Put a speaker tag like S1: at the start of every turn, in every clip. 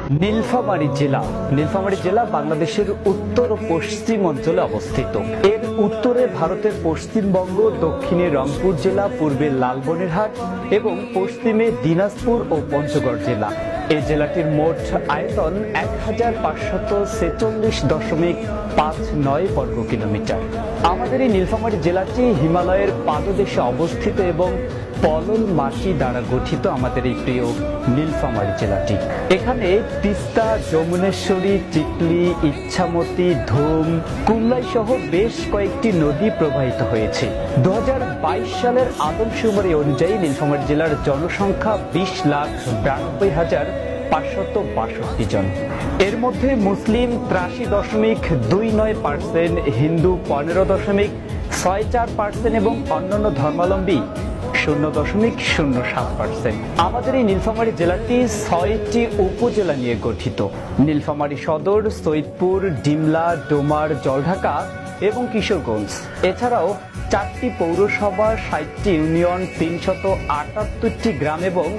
S1: নীলফামারী জেলা বাংলাদেশের উত্তর ও পশ্চিম অঞ্চলে অবস্থিত। এর উত্তরে ভারতের পশ্চিমবঙ্গ, দক্ষিণে রংপুর জেলা, পূর্বে লালমনিরহাট এবং পশ্চিমে দিনাজপুর ও পঞ্চগড় জেলা। এই জেলাটির মোট আয়তন ১,৫৪৬.৫৯ বর্গ কিলোমিটার। আমাদের এই নীলফামারী জেলাটি হিমালয়ের পাদদেশে অবস্থিত এবং পলল মাটি দ্বারা গঠিত আমাদের এই প্রিয় নীলফামারী জেলাটি। এখানে তিস্তা, যমুনেশ্বরী, চিকলি, ইচ্ছামতি, ধুম, কুমলাই সহ বেশ কয়েকটি নদী প্রবাহিত হয়েছে। ২০২২ সালের আদমশুমারি অনুযায়ী নীলফামারী জেলার জনসংখ্যা ২০,৯২,৫৬২ জন। এর মধ্যে মুসলিম ৮৩.29%, হিন্দু 15.64% এবং অন্যান্য ধর্মাবলম্বী 0.07%। আমাদের এই নীলফামারী জেলাটি ৬টি উপজেলা নিয়ে গঠিত। নীলফামারী সদর, সৈয়দপুর, ডিমলা, ডোমার, জলঢাকা এবং কিশোরগঞ্জ। এছাড়াও 4টি পৌরসভা, 60টি ইউনিয়ন, ৩৭৮টি গ্রাম এবং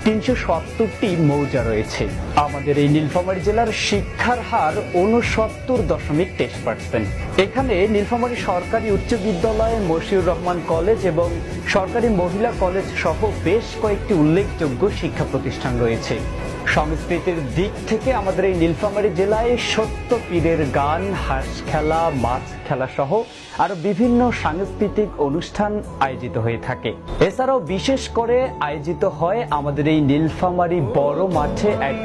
S1: ৩৭০টি মৌজা রয়েছে। আমাদের এই নীলফামারী জেলার শিক্ষার হার ৬৯.২৩%। এখানে নীলফামারী সরকারি উচ্চ বিদ্যালয়, মশিউর রহমান কলেজ এবং সরকারি মহিলা কলেজ সহ বেশ কয়েকটি উল্লেখযোগ্য শিক্ষা প্রতিষ্ঠান রয়েছে। সংস্কৃতির দিক থেকে আমাদের এই নীলফামারী জেলায় সত্য পীরের গান, হাঁস খেলা, মাছ খেলা সহ আরো বিভিন্ন সাংস্কৃতিক অনুষ্ঠান আয়োজিত হয়ে থাকে। এছাড়াও বিশেষ করে আয়োজিত হয় আমাদের এই নীলফামারী বড় মাঠে এক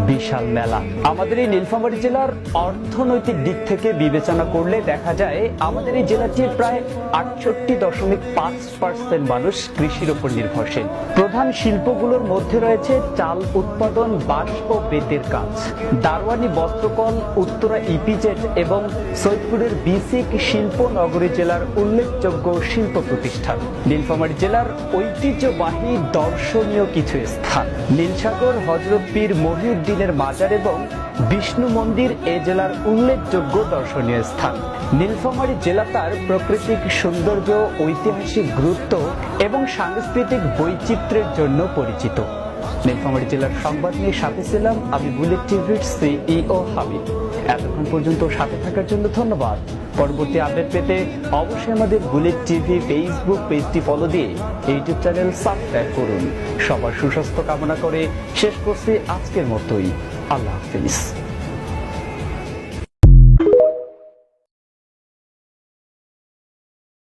S1: বিশাল মেলা। আমাদের এই নীলফামারী জেলার অর্থনৈতিক দিক থেকে বিবেচনা করলে দেখা যায় আমাদের এই জেলাটির প্রায় ৬৮.৫% মানুষ কৃষির উপর নির্ভরশীল। প্রধান শিল্পগুলোর মধ্যে রয়েছে চাল উৎপাদন, বাঁশ ও বেতের কাজ, দারওয়ানি বস্ত্রকল, উত্তরা ইপিজেড এবং সৈয়দপুরের বিসিক শিল্প নগরী জেলার উল্লেখযোগ্য শিল্প প্রতিষ্ঠান। নীলফামারী জেলার ঐতিহ্যবাহী দর্শনীয় কিছু স্থান: নীলসাগর, হযরত পীর মহিউদ্দিনের মাজার এবং বিষ্ণু মন্দির এ জেলার উল্লেখযোগ্য দর্শনীয় স্থান। নীলফামারী জেলা তার প্রাকৃতিক সৌন্দর্য, ঐতিহাসিক গুরুত্ব এবং সাংস্কৃতিক বৈচিত্র্যের জন্য পরিচিত। নীলফামারী জেলার সংবাদ নিয়ে সাথে ছিলাম আমি বুলেট টিভির সিইও হামিদ। এতক্ষণ পর্যন্ত সাথে থাকার জন্য ধন্যবাদ। পরবর্তী আপডেট পেতে অবশ্যই আমাদের বুলেট টিভি ফেসবুক পেজটি ফলো দিয়ে ইউটিউব চ্যানেল সাবস্ক্রাইব করুন। সবার সুস্বাস্থ্য কামনা করে শেষ করছি আজকের মতোই। আল্লাহ হাফেজ।